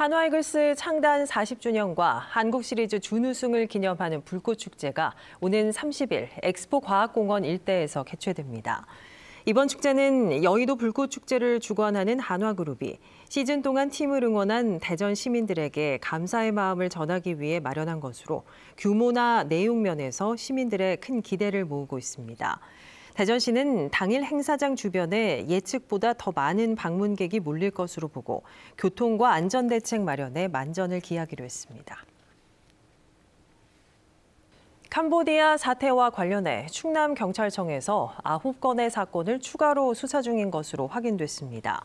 한화이글스 창단 40주년과 한국 시리즈 준우승을 기념하는 불꽃축제가 오는 30일 엑스포과학공원 일대에서 개최됩니다. 이번 축제는 여의도 불꽃축제를 주관하는 한화그룹이 시즌 동안 팀을 응원한 대전 시민들에게 감사의 마음을 전하기 위해 마련한 것으로 규모나 내용 면에서 시민들의 큰 기대를 모으고 있습니다. 대전시는 당일 행사장 주변에 예측보다 더 많은 방문객이 몰릴 것으로 보고 교통과 안전대책 마련에 만전을 기하기로 했습니다. 캄보디아 사태와 관련해 충남경찰청에서 9건의 사건을 추가로 수사 중인 것으로 확인됐습니다.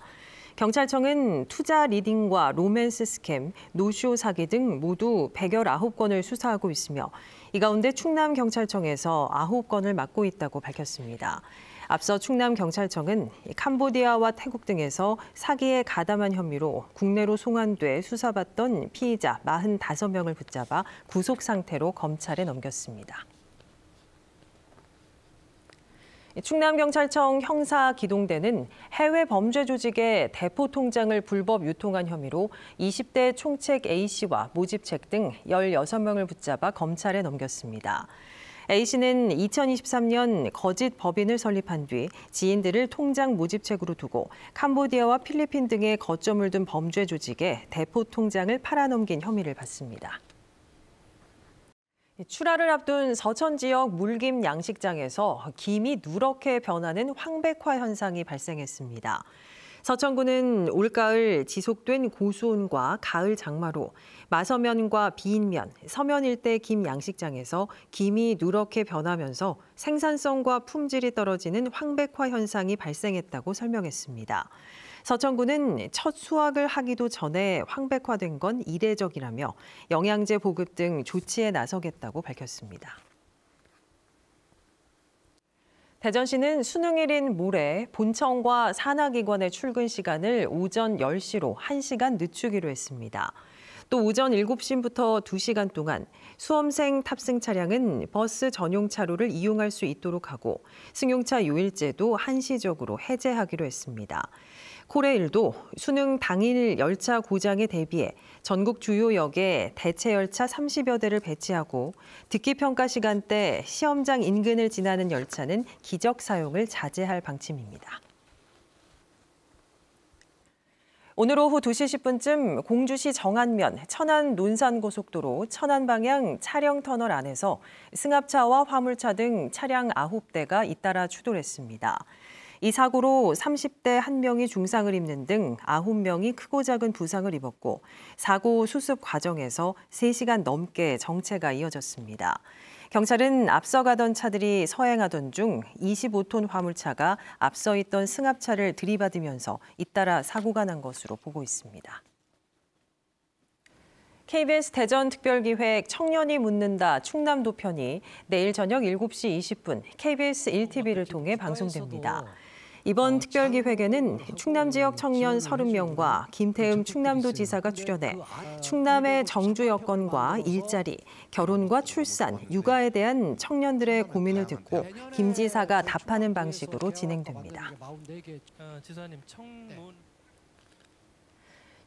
경찰청은 투자 리딩과 로맨스 스캠, 노쇼 사기 등 모두 119건을 수사하고 있으며 이 가운데 충남경찰청에서 9건을 맡고 있다고 밝혔습니다. 앞서 충남경찰청은 캄보디아와 태국 등에서 사기에 가담한 혐의로 국내로 송환돼 수사받던 피의자 45명을 붙잡아 구속 상태로 검찰에 넘겼습니다. 충남경찰청 형사기동대는 해외 범죄 조직의 대포 통장을 불법 유통한 혐의로 20대 총책 A씨와 모집책 등 16명을 붙잡아 검찰에 넘겼습니다. A씨는 2023년 거짓 법인을 설립한 뒤 지인들을 통장 모집책으로 두고 캄보디아와 필리핀 등에 거점을 둔 범죄 조직에 대포 통장을 팔아넘긴 혐의를 받습니다. 출하를 앞둔 서천 지역 물김 양식장에서 김이 누렇게 변하는 황백화 현상이 발생했습니다. 서천구는 올가을 지속된 고수온과 가을 장마로 마서면과 비인면, 서면 일대 김 양식장에서 김이 누렇게 변하면서 생산성과 품질이 떨어지는 황백화 현상이 발생했다고 설명했습니다. 서천구는 첫 수확을 하기도 전에 황백화된 건 이례적이라며 영양제 보급 등 조치에 나서겠다고 밝혔습니다. 대전시는 수능일인 모레 본청과 산하기관의 출근 시간을 오전 10시로 1시간 늦추기로 했습니다. 또 오전 7시부터 2시간 동안 수험생 탑승 차량은 버스 전용 차로를 이용할 수 있도록 하고 승용차 요일제도 한시적으로 해제하기로 했습니다. 코레일도 수능 당일 열차 고장에 대비해 전국 주요 역에 대체 열차 30여 대를 배치하고 듣기평가 시간대 시험장 인근을 지나는 열차는 기적 사용을 자제할 방침입니다. 오늘 오후 2시 10분쯤 공주시 정안면 천안 논산고속도로 천안 방향 차량 터널 안에서 승합차와 화물차 등 차량 9대가 잇따라 추돌했습니다. 이 사고로 30대 1명이 중상을 입는 등 9명이 크고 작은 부상을 입었고 사고 수습 과정에서 3시간 넘게 정체가 이어졌습니다. 경찰은 앞서가던 차들이 서행하던 중 25톤 화물차가 앞서 있던 승합차를 들이받으면서 잇따라 사고가 난 것으로 보고 있습니다. KBS 대전 특별기획 청년이 묻는다 충남도 편이 내일 저녁 7시 20분 KBS 1TV를 통해 방송됩니다. 이번 특별기획에는 충남 지역 청년 30명과 김태흠 충남도지사가 출연해 충남의 정주 여건과 일자리, 결혼과 출산, 육아에 대한 청년들의 고민을 듣고 김 지사가 답하는 방식으로 진행됩니다.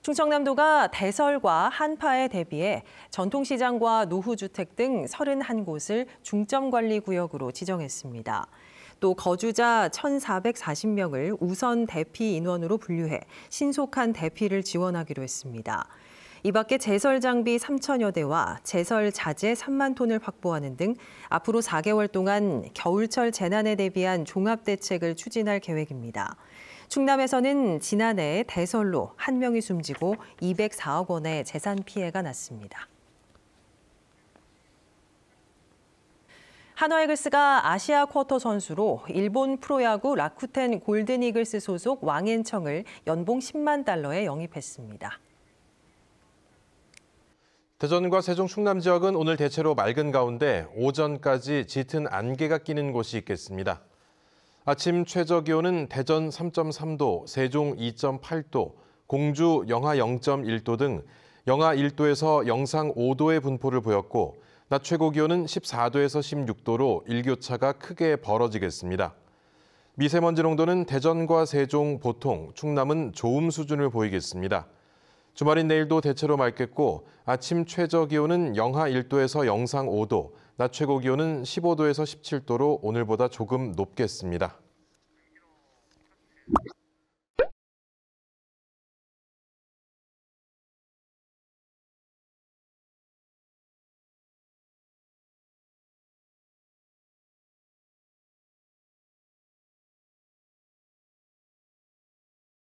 충청남도가 대설과 한파에 대비해 전통시장과 노후주택 등 31곳을 중점관리구역으로 지정했습니다. 또 거주자 1,440명을 우선 대피 인원으로 분류해 신속한 대피를 지원하기로 했습니다. 이 밖에 제설 장비 3천여 대와 제설 자재 3만 톤을 확보하는 등 앞으로 4개월 동안 겨울철 재난에 대비한 종합대책을 추진할 계획입니다. 충남에서는 지난해 대설로 1명이 숨지고 204억 원의 재산 피해가 났습니다. 한화이글스가 아시아 쿼터 선수로 일본 프로야구 라쿠텐 골든이글스 소속 왕앤청을 연봉 10만 달러에 영입했습니다. 대전과 세종 충남 지역은 오늘 대체로 맑은 가운데 오전까지 짙은 안개가 끼는 곳이 있겠습니다. 아침 최저기온은 대전 3.3도, 세종 2.8도, 공주 영하 0.1도 등 영하 1도에서 영상 5도의 분포를 보였고 낮 최고 기온은 14도에서 16도로 일교차가 크게 벌어지겠습니다. 미세먼지 농도는 대전과 세종 보통, 충남은 좋음 수준을 보이겠습니다. 주말인 내일도 대체로 맑겠고 아침 최저 기온은 영하 1도에서 영상 5도, 낮 최고 기온은 15도에서 17도로 오늘보다 조금 높겠습니다.